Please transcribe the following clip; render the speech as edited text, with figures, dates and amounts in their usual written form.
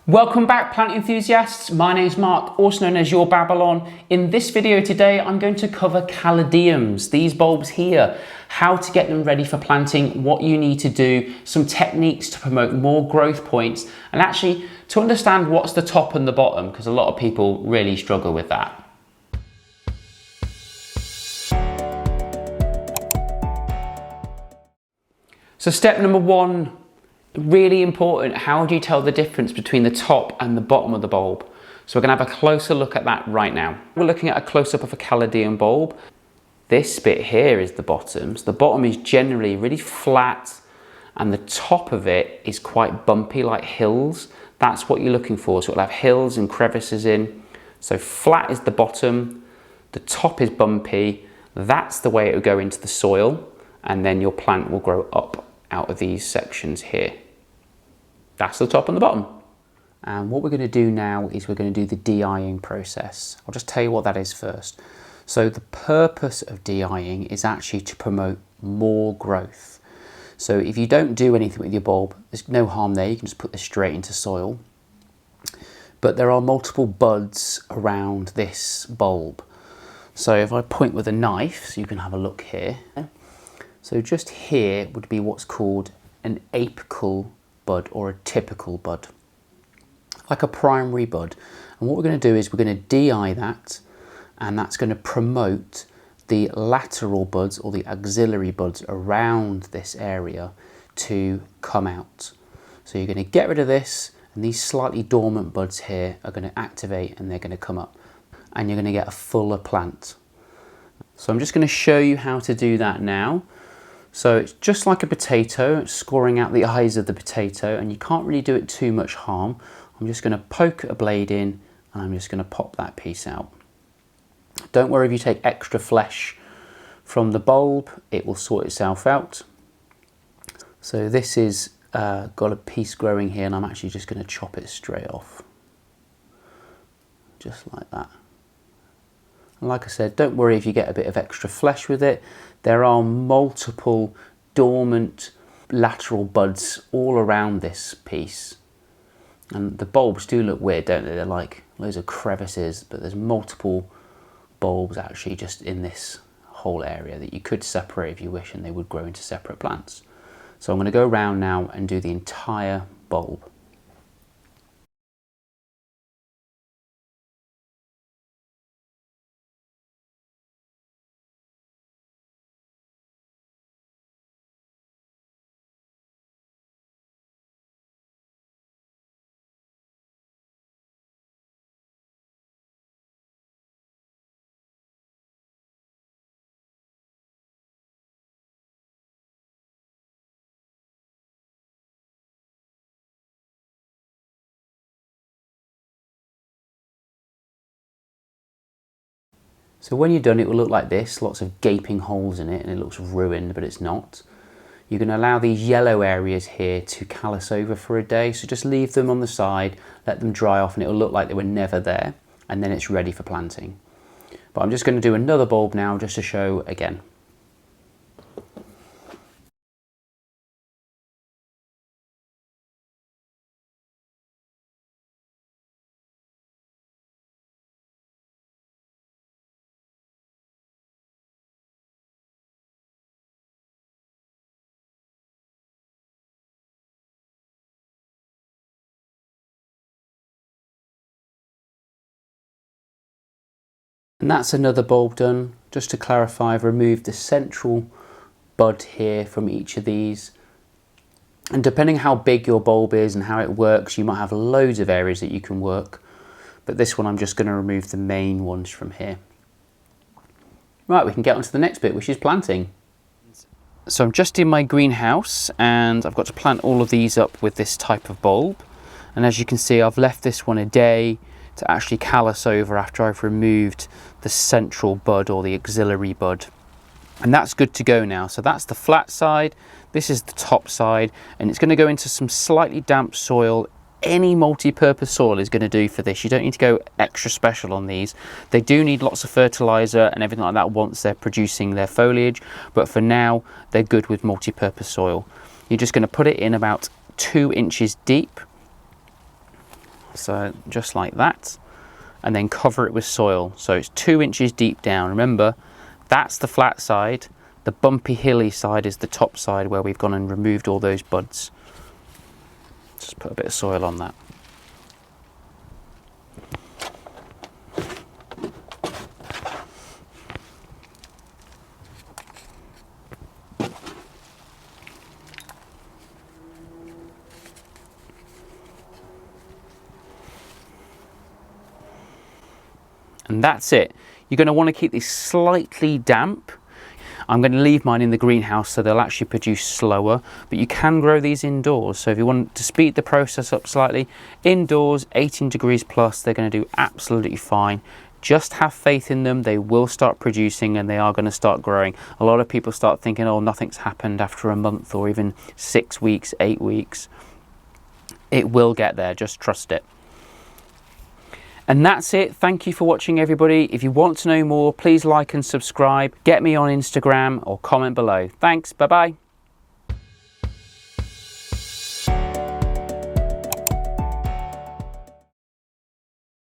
Welcome back, plant enthusiasts. My name is Mark, also known as Your Babylon. In this video today, I'm going to cover Caladiums, these bulbs here, how to get them ready for planting, what you need to do, some techniques to promote more growth points, and actually to understand what's the top and the bottom, because a lot of people really struggle with that. So step number one, really important, how do you tell the difference between the top and the bottom of the bulb? So we're going to have a closer look at that right now. We're looking at a close-up of a Caladium bulb. This bit here is the bottom. So the bottom is generally really flat and the top of it is quite bumpy, like hills. That's what you're looking for. So it'll have hills and crevices in. So flat is the bottom, the top is bumpy. That's the way it will go into the soil, and then your plant will grow up out of these sections here. That's the top and the bottom. And what we're going to do now is we're going to do the de-eyeing process. I'll just tell you what that is first. So the purpose of de-eyeing is actually to promote more growth. So if you don't do anything with your bulb, there's no harm there, you can just put this straight into soil. But there are multiple buds around this bulb. So if I point with a knife, so you can have a look here. So just here would be what's called an apical bud or a typical bud, like a primary bud. And what we're going to do is we're going to de-eye that, and that's going to promote the lateral buds or the auxiliary buds around this area to come out. So you're going to get rid of this, and these slightly dormant buds here are going to activate and they're going to come up, and you're going to get a fuller plant. So I'm just going to show you how to do that now. So it's just like a potato, it's scoring out the eyes of the potato, and you can't really do it too much harm. I'm just going to poke a blade in and I'm just going to pop that piece out. Don't worry if you take extra flesh from the bulb, it will sort itself out. So this is got a piece growing here, and I'm actually just going to chop it straight off. Just like that. And like I said, don't worry if you get a bit of extra flesh with it. There are multiple dormant lateral buds all around this piece. And the bulbs do look weird, don't they? They're like loads of crevices, but there's multiple bulbs actually just in this whole area that you could separate if you wish, and they would grow into separate plants. So I'm going to go around now and do the entire bulb. So when you're done, it will look like this, lots of gaping holes in it, and it looks ruined, but it's not. You're going to allow these yellow areas here to callus over for a day, so just leave them on the side, let them dry off, and it will look like they were never there, and then it's ready for planting. But I'm just going to do another bulb now just to show again. And that's another bulb done. Just to clarify, I've removed the central bud here from each of these. And depending how big your bulb is and how it works, you might have loads of areas that you can work. But this one, I'm just going to remove the main ones from here. Right, we can get on to the next bit, which is planting. So I'm just in my greenhouse, and I've got to plant all of these up with this type of bulb. And as you can see, I've left this one a day to actually callus over after I've removed the central bud or the auxiliary bud, and that's good to go now. So that's the flat side, this is the top side, and it's going to go into some slightly damp soil. Any multi-purpose soil is going to do for this. You don't need to go extra special on these. They do need lots of fertilizer and everything like that once they're producing their foliage, but for now they're good with multi-purpose soil. You're just going to put it in about 2 inches deep. So just like that, and then cover it with soil. So it's 2 inches deep down. Remember, that's the flat side. The bumpy hilly side is the top side where we've gone and removed all those buds. Just put a bit of soil on that. And that's it. You're going to want to keep these slightly damp. I'm going to leave mine in the greenhouse so they'll actually produce slower, but you can grow these indoors. So if you want to speed the process up slightly, indoors, 18 degrees plus, they're going to do absolutely fine. Just have faith in them. They will start producing and they are going to start growing. A lot of people start thinking, oh, nothing's happened after a month or even 6 weeks, 8 weeks. It will get there. Just trust it. And that's it. Thank you for watching, everybody. If you want to know more, please like and subscribe. Get me on Instagram or comment below. Thanks. Bye-bye.